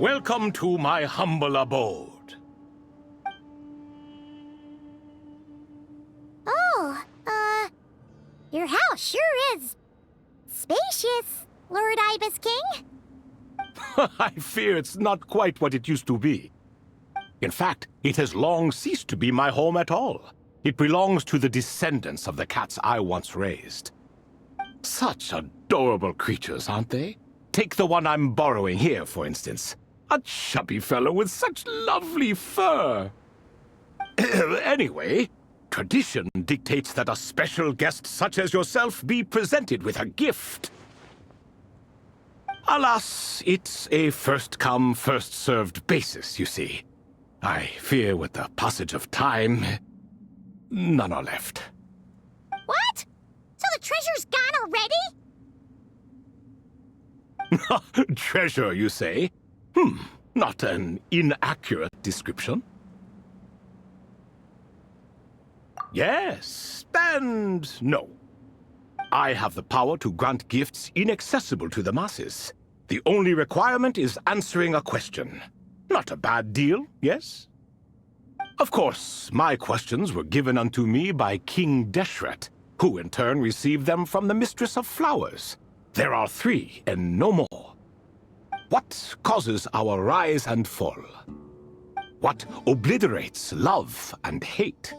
Welcome to my humble abode. Oh, your house sure is spacious, Lord Ibis King. I fear it's not quite what it used to be. In fact, it has long ceased to be my home at all. It belongs to the descendants of the cats I once raised. Such adorable creatures, aren't they? Take the one I'm borrowing here, for instance. A chubby fellow with such lovely fur. Anyway, tradition dictates that a special guest such as yourself be presented with a gift. Alas, it's a first-come, first-served basis, you see. I fear with the passage of time, none are left. What? So the treasure's gone already? Treasure, you say? Not an inaccurate description. Yes, and no. I have the power to grant gifts inaccessible to the masses. The only requirement is answering a question. Not a bad deal, yes? Of course, my questions were given unto me by King Deshret, who in turn received them from the Mistress of Flowers. There are 3, and no more. What causes our rise and fall? What obliterates love and hate?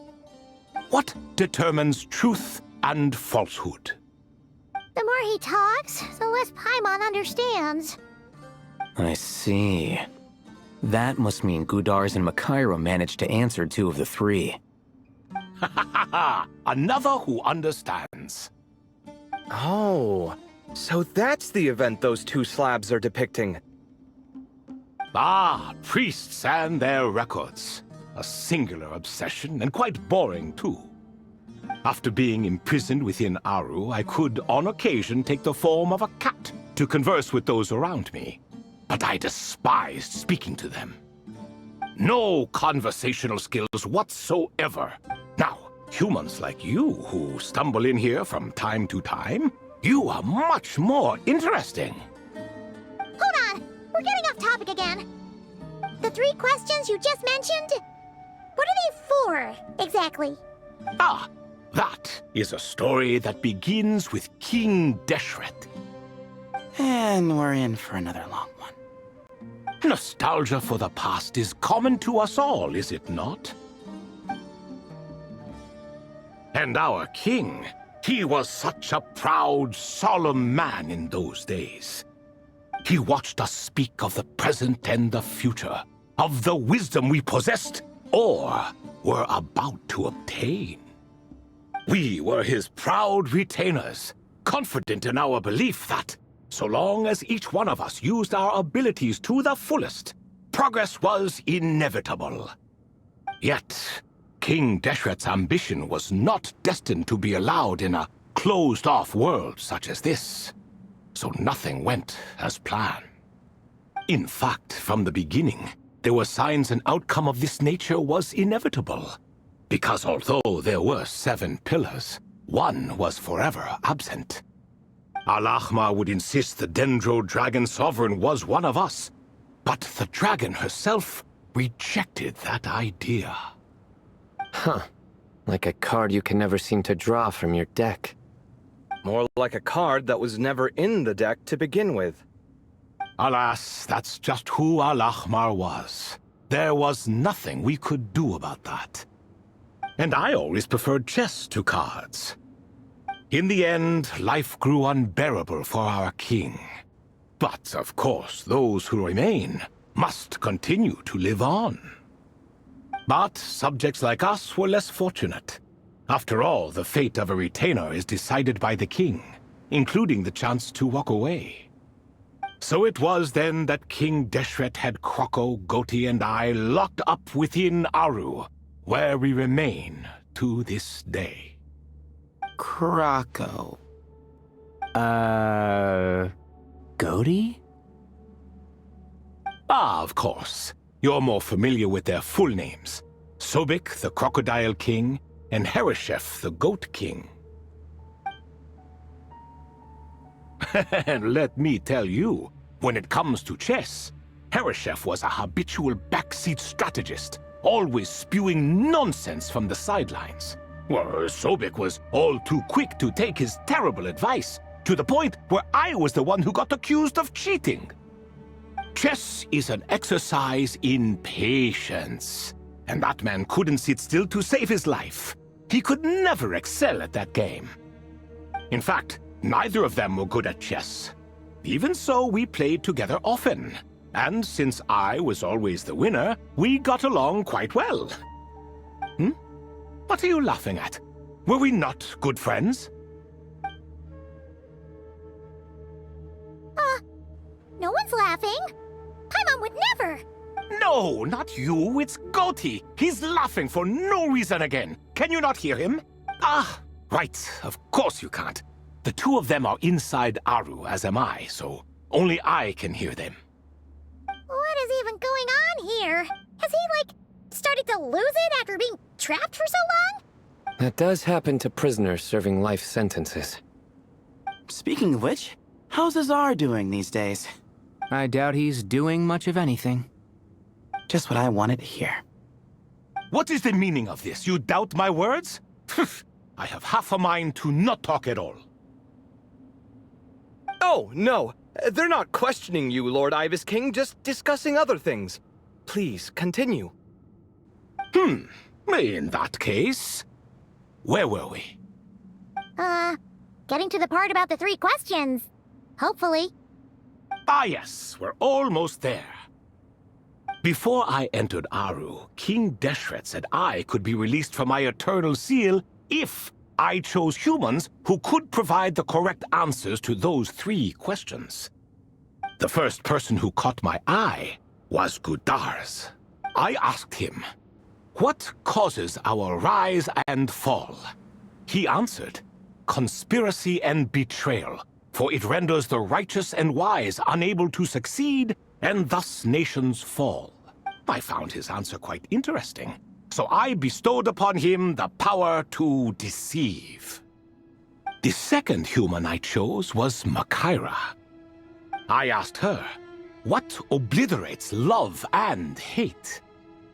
What determines truth and falsehood? The more he talks, the less Paimon understands. I see. That must mean Gudars and Makaira managed to answer 2 of the 3. Another who understands. Oh, so that's the event those 2 slabs are depicting. Ah, priests and their records. A singular obsession, and quite boring, too. After being imprisoned within Aru, I could, on occasion, take the form of a cat to converse with those around me. But I despised speaking to them. No conversational skills whatsoever. Now, humans like you who stumble in here from time to time, you are much more interesting. Hold on, we're getting off topic again. The 3 questions you just mentioned, what are they for, exactly? Ah, that is a story that begins with King Deshret. And we're in for another long one. Nostalgia for the past is common to us all, is it not? And our king, he was such a proud, solemn man in those days. He watched us speak of the present and the future, of the wisdom we possessed or were about to obtain. We were his proud retainers, confident in our belief that, so long as each one of us used our abilities to the fullest, progress was inevitable. Yet, King Deshret's ambition was not destined to be allowed in a closed-off world such as this. So nothing went as planned. In fact, from the beginning, there were signs an outcome of this nature was inevitable. Because although there were 7 pillars, one was forever absent. Al-Ahmar would insist the Dendro Dragon Sovereign was one of us, but the dragon herself rejected that idea. Huh. Like a card you can never seem to draw from your deck. More like a card that was never in the deck to begin with. Alas, that's just who Al-Ahmar was. There was nothing we could do about that. And I always preferred chess to cards. In the end, life grew unbearable for our king. But, of course, those who remain must continue to live on. But subjects like us were less fortunate. After all, the fate of a retainer is decided by the king, including the chance to walk away. So it was then that King Deshret had Kroko, Goti, and I locked up within Aru, where we remain to this day. Krako. Goti? Ah, of course. You're more familiar with their full names. Sobek, the Crocodile King, and Hereshef, the Goat King. And let me tell you, when it comes to chess, Hereshef was a habitual backseat strategist, always spewing nonsense from the sidelines. Well, Sobek was all too quick to take his terrible advice, to the point where I was the one who got accused of cheating. Chess is an exercise in patience, and that man couldn't sit still to save his life. He could never excel at that game. In fact, neither of them were good at chess. Even so, we played together often, and since I was always the winner, we got along quite well. What are you laughing at? Were we not good friends? No one's laughing. Paimon would never. No, not you. It's Goti. He's laughing for no reason again. Can you not hear him? Ah, right. Of course you can't. The two of them are inside Aru, as am I, so only I can hear them. What is even going on here? Has he, started to lose it after being trapped for so long? That does happen to prisoners serving life sentences. Speaking of which, how's Azar doing these days? I doubt he's doing much of anything. Just what I wanted to hear. What is the meaning of this? You doubt my words? I have half a mind to not talk at all. Oh, no. They're not questioning you, Lord Ibis King, just discussing other things. Please, continue. In that case, where were we? Getting to the part about the 3 questions. Hopefully. Ah yes, we're almost there. Before I entered Aru, King Deshret said I could be released from my eternal seal if I chose humans who could provide the correct answers to those 3 questions. The first person who caught my eye was Gudars. I asked him, "What causes our rise and fall?" He answered, "Conspiracy and betrayal, for it renders the righteous and wise unable to succeed, and thus nations fall." I found his answer quite interesting, so I bestowed upon him the power to deceive. The second human I chose was Makaira. I asked her, "What obliterates love and hate?"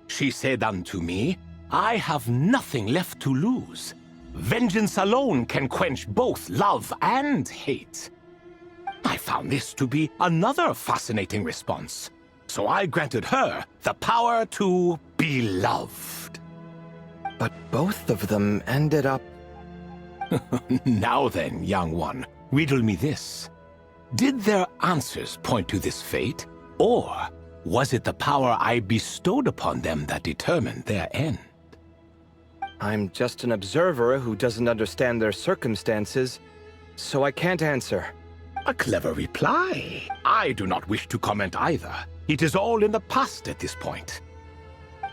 She said unto me, "I have nothing left to lose. Vengeance alone can quench both love and hate." I found this to be another fascinating response, so I granted her the power to be loved. But both of them ended up... Now then, young one, riddle me this. Did their answers point to this fate, or was it the power I bestowed upon them that determined their end? I'm just an observer who doesn't understand their circumstances, so I can't answer. A clever reply. I do not wish to comment either. It is all in the past at this point.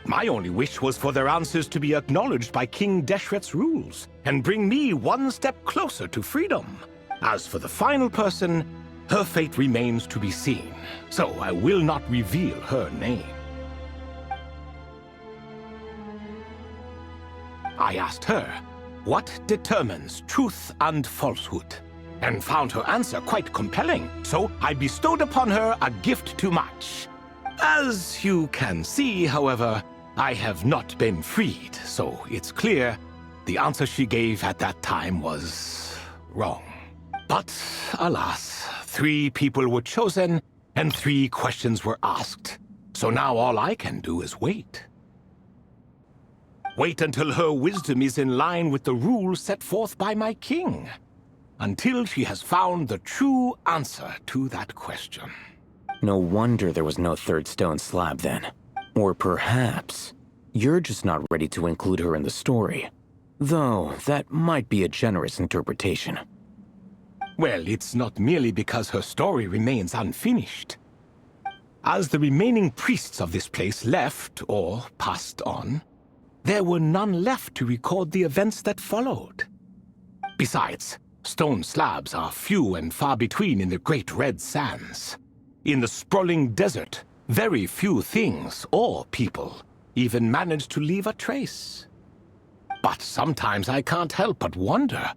My only wish was for their answers to be acknowledged by King Deshret's rules, and bring me one step closer to freedom. As for the final person, her fate remains to be seen, so I will not reveal her name. I asked her, "What determines truth and falsehood?" and found her answer quite compelling, so I bestowed upon her a gift to match. As you can see, however, I have not been freed, so it's clear the answer she gave at that time was wrong. But alas, 3 people were chosen and 3 questions were asked, so now all I can do is wait. Wait until her wisdom is in line with the rules set forth by my king. Until she has found the true answer to that question. No wonder there was no 3rd stone slab then. Or perhaps you're just not ready to include her in the story. Though that might be a generous interpretation. Well, it's not merely because her story remains unfinished. As the remaining priests of this place left or passed on, there were none left to record the events that followed. Besides, stone slabs are few and far between in the Great Red Sands. In the sprawling desert, very few things or people even manage to leave a trace. But sometimes I can't help but wonder,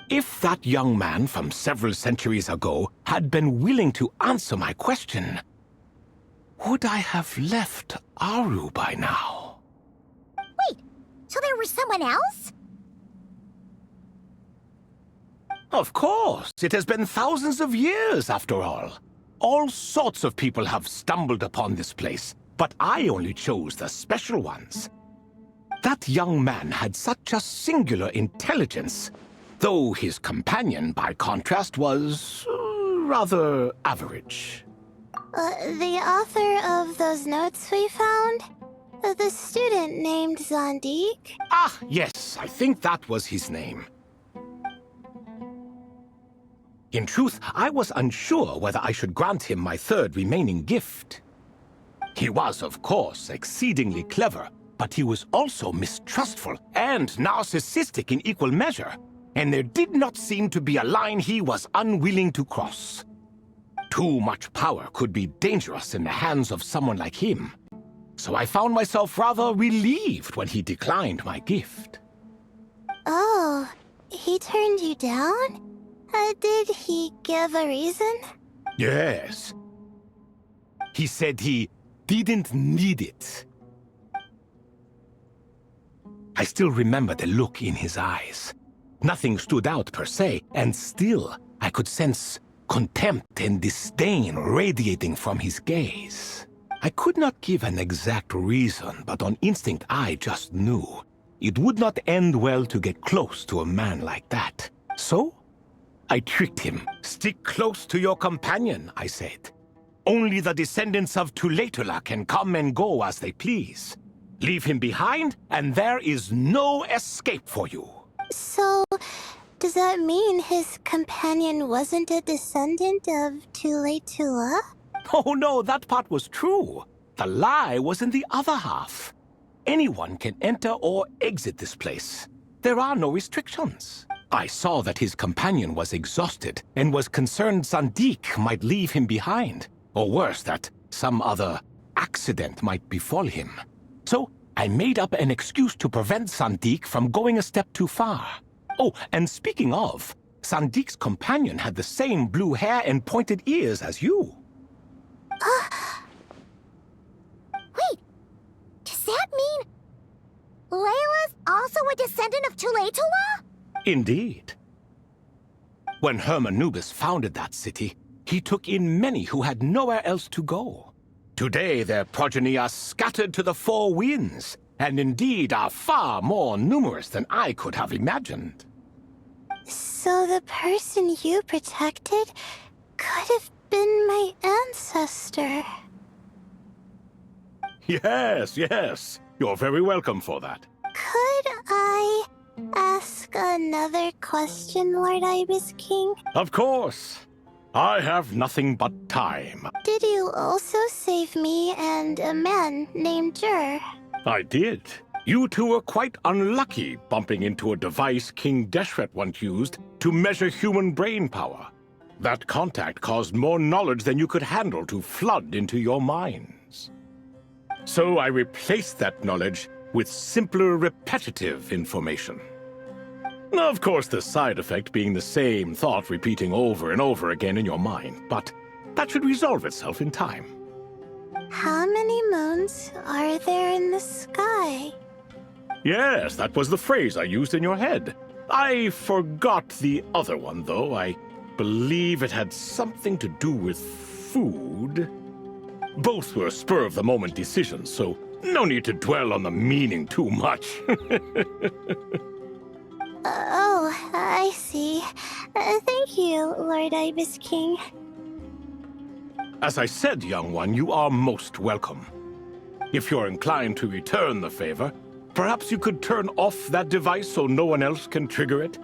if that young man from several centuries ago had been willing to answer my question, would I have left Aru by now? Wait, so there was someone else? Of course, it has been thousands of years after all. All sorts of people have stumbled upon this place, but I only chose the special ones. That young man had such a singular intelligence, though his companion, by contrast, was rather average. The author of those notes we found? The student named Zandik? Ah, yes, I think that was his name. In truth, I was unsure whether I should grant him my third remaining gift. He was, of course, exceedingly clever, but he was also mistrustful and narcissistic in equal measure, and there did not seem to be a line he was unwilling to cross. Too much power could be dangerous in the hands of someone like him, so I found myself rather relieved when he declined my gift. Oh, he turned you down? Did he give a reason? Yes. He said he didn't need it. I still remember the look in his eyes. Nothing stood out per se, and still I could sense contempt and disdain radiating from his gaze. I could not give an exact reason, but on instinct I just knew. It would not end well to get close to a man like that. So, I tricked him. Stick close to your companion, I said. Only the descendants of Tulatula can come and go as they please. Leave him behind, and there is no escape for you. So, does that mean his companion wasn't a descendant of Tulatula? Oh no, that part was true. The lie was in the other half. Anyone can enter or exit this place. There are no restrictions. I saw that his companion was exhausted and was concerned Zandik might leave him behind, or worse, that some other accident might befall him. So I made up an excuse to prevent Zandik from going a step too far. Oh, and speaking of, Sandik's companion had the same blue hair and pointed ears as you. Wait, does that mean Layla's also a descendant of Tulatula? Indeed. When Hermanubis founded that city, he took in many who had nowhere else to go. Today their progeny are scattered to the four winds, and indeed are far more numerous than I could have imagined. So the person you protected could have been my ancestor. Yes, yes. You're very welcome for that. Could I ask another question, Lord Ibis King? Of course. I have nothing but time. Did you also save me and a man named Jur? I did. You two were quite unlucky bumping into a device King Deshret once used to measure human brain power. That contact caused more knowledge than you could handle to flood into your minds. So I replaced that knowledge with simpler, repetitive information. Of course, the side effect being the same thought repeating over and over again in your mind, but that should resolve itself in time. How many moons are there in the sky? Yes, that was the phrase I used in your head. I forgot the other one, though. I believe it had something to do with food. Both were spur-of-the-moment decisions, so no need to dwell on the meaning too much. Oh, I see. Thank you, Lord Ibis King. As I said, young one, you are most welcome. If you're inclined to return the favor, perhaps you could turn off that device so no one else can trigger it?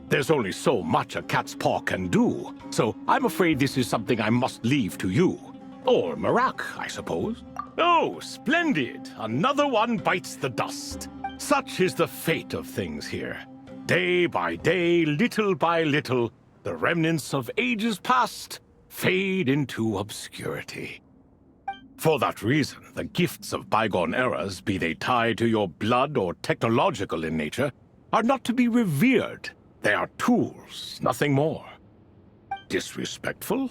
There's only so much a cat's paw can do, so I'm afraid this is something I must leave to you. Or Marak, I suppose. Oh, splendid! Another one bites the dust. Such is the fate of things here. Day by day, little by little, the remnants of ages past fade into obscurity. For that reason, the gifts of bygone eras, be they tied to your blood or technological in nature, are not to be revered. They are tools, nothing more. Disrespectful?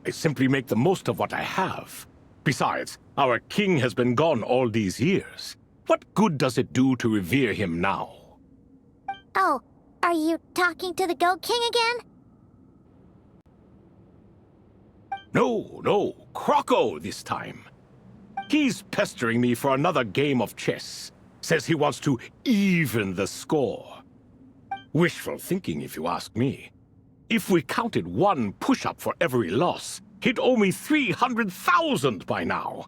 I simply make the most of what I have. Besides, our king has been gone all these years. What good does it do to revere him now? Oh, are you talking to the Goat King again? No, Croco this time. He's pestering me for another game of chess. Says he wants to even the score. Wishful thinking, if you ask me. If we counted one push-up for every loss, he'd owe me 300,000 by now.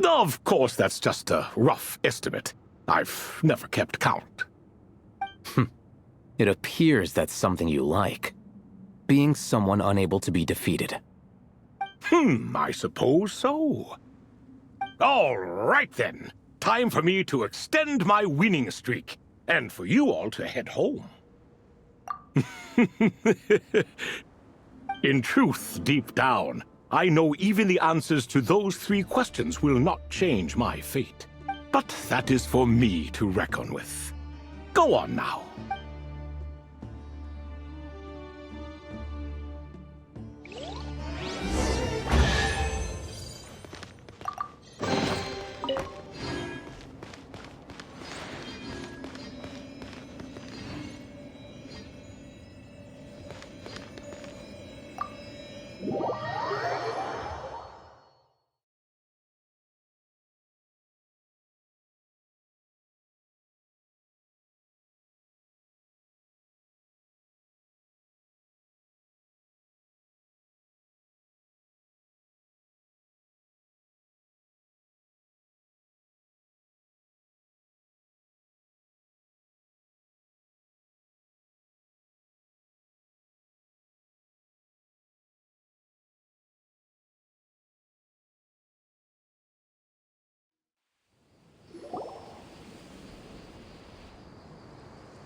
Of course, that's just a rough estimate. I've never kept count. It appears that's something you like. Being someone unable to be defeated. I suppose so. All right then. Time for me to extend my winning streak, and for you all to head home. In truth, deep down, I know even the answers to those 3 questions will not change my fate. But that is for me to reckon with. Go on now.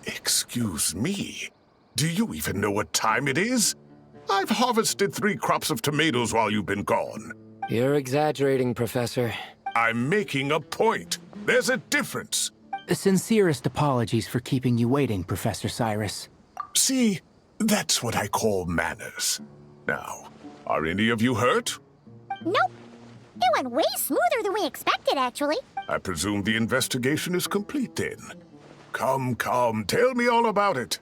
Excuse me, do you even know what time it is? I've harvested 3 crops of tomatoes while you've been gone. You're exaggerating, Professor. I'm making a point. There's a difference. Sincerest apologies for keeping you waiting, Professor Cyrus. See, that's what I call manners. Now, are any of you hurt? Nope. It went way smoother than we expected, actually. I presume the investigation is complete then. Come, tell me all about it.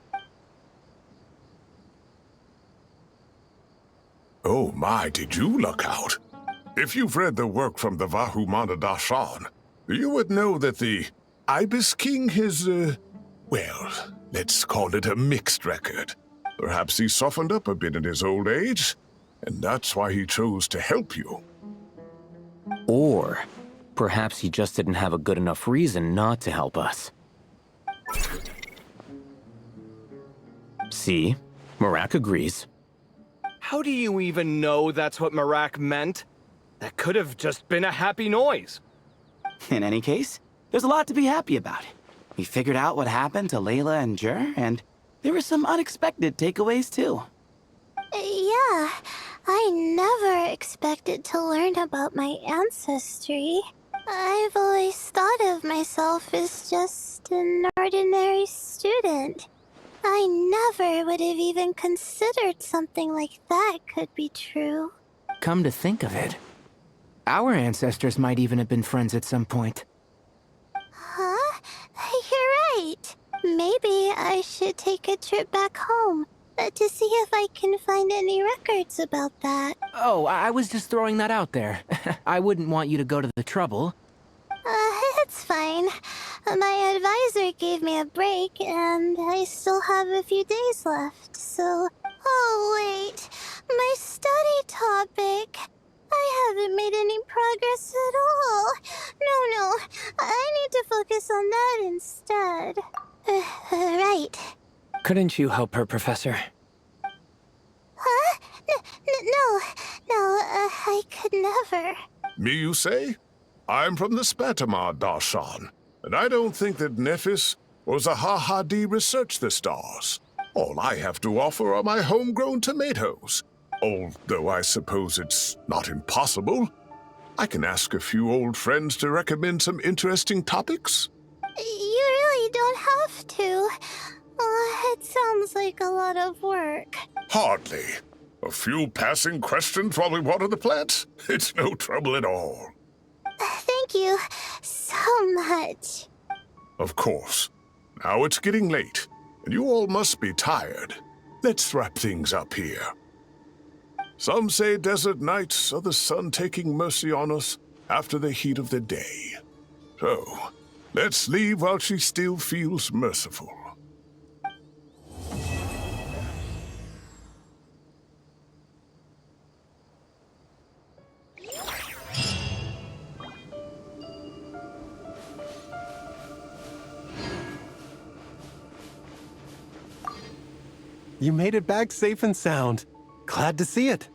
Oh my, did you look out? If you've read the work from the Vahumana Dashan, you would know that the Ibis King has, well, let's call it a mixed record. Perhaps he softened up a bit in his old age, and that's why he chose to help you. Or perhaps he just didn't have a good enough reason not to help us. See? Marak agrees. How do you even know that's what Marak meant? That could have just been a happy noise. In any case, there's a lot to be happy about. We figured out what happened to Layla and Jer, and there were some unexpected takeaways too. Yeah, I never expected to learn about my ancestry. I've always thought of myself as just an ordinary student. I never would have even considered something like that could be true. Come to think of it, our ancestors might even have been friends at some point. Huh? You're right. Maybe I should take a trip back home to see if I can find any records about that. Oh, I was just throwing that out there. I wouldn't want you to go to the trouble. It's fine. My advisor gave me a break, and I still have a few days left, so... Oh, wait. My study topic. I haven't made any progress at all. No. I need to focus on that instead. Right. Couldn't you help her, Professor? Huh? No, I could never. Me, you say? I'm from the Spatamar Darshan, and I don't think that Nephis or Zahahadi researched the stars. All I have to offer are my homegrown tomatoes. Although I suppose it's not impossible. I can ask a few old friends to recommend some interesting topics. You really don't have to. It sounds like a lot of work. Hardly. A few passing questions while we water the plants? It's no trouble at all. Thank you so much. Of course. Now it's getting late, and you all must be tired. Let's wrap things up here. Some say desert nights are the sun taking mercy on us after the heat of the day. So, let's leave while she still feels merciful. You made it back safe and sound. Glad to see it.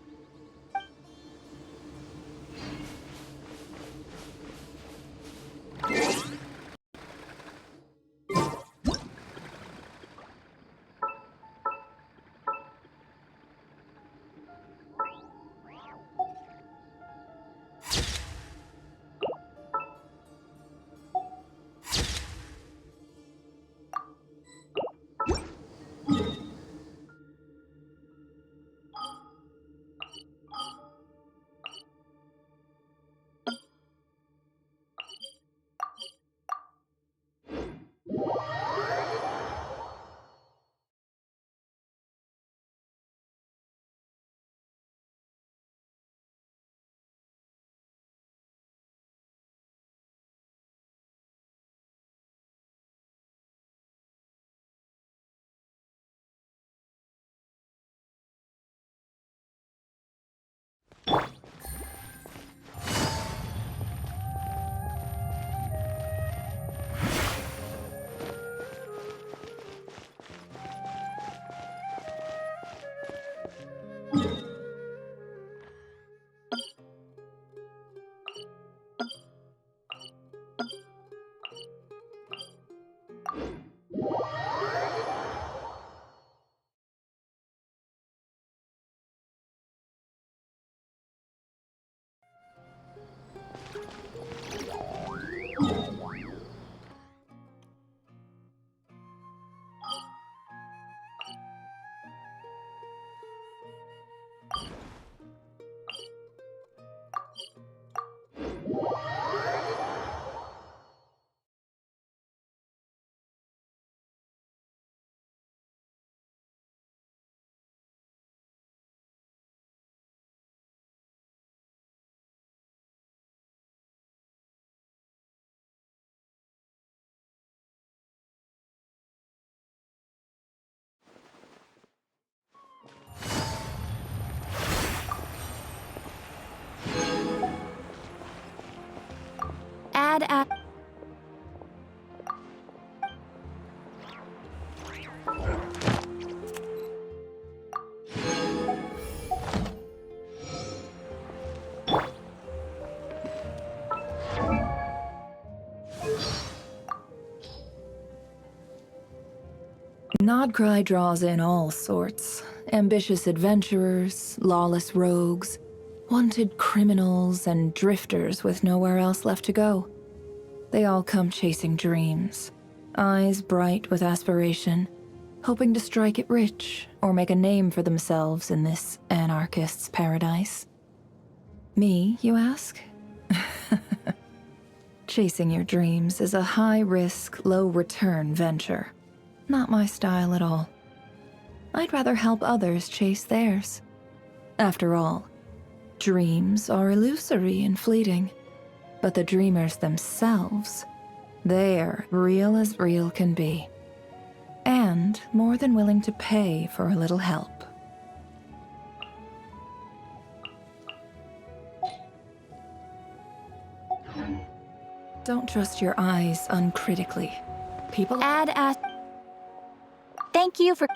Add. Nodcry draws in all sorts. Ambitious adventurers, lawless rogues, wanted criminals, and drifters with nowhere else left to go. They all come chasing dreams, eyes bright with aspiration, hoping to strike it rich or make a name for themselves in this anarchist's paradise. Me, you ask? Chasing your dreams is a high-risk, low-return venture. Not my style at all. I'd rather help others chase theirs. After all, dreams are illusory and fleeting, but the dreamers themselves, they're real as real can be, and more than willing to pay for a little help. Don't trust your eyes uncritically. People Add. Thank you for.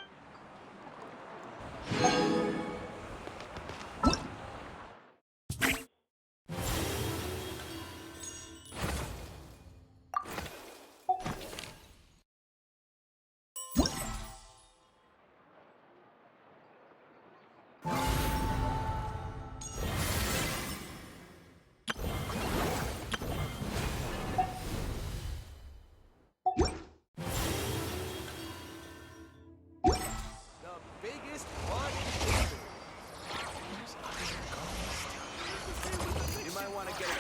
want to get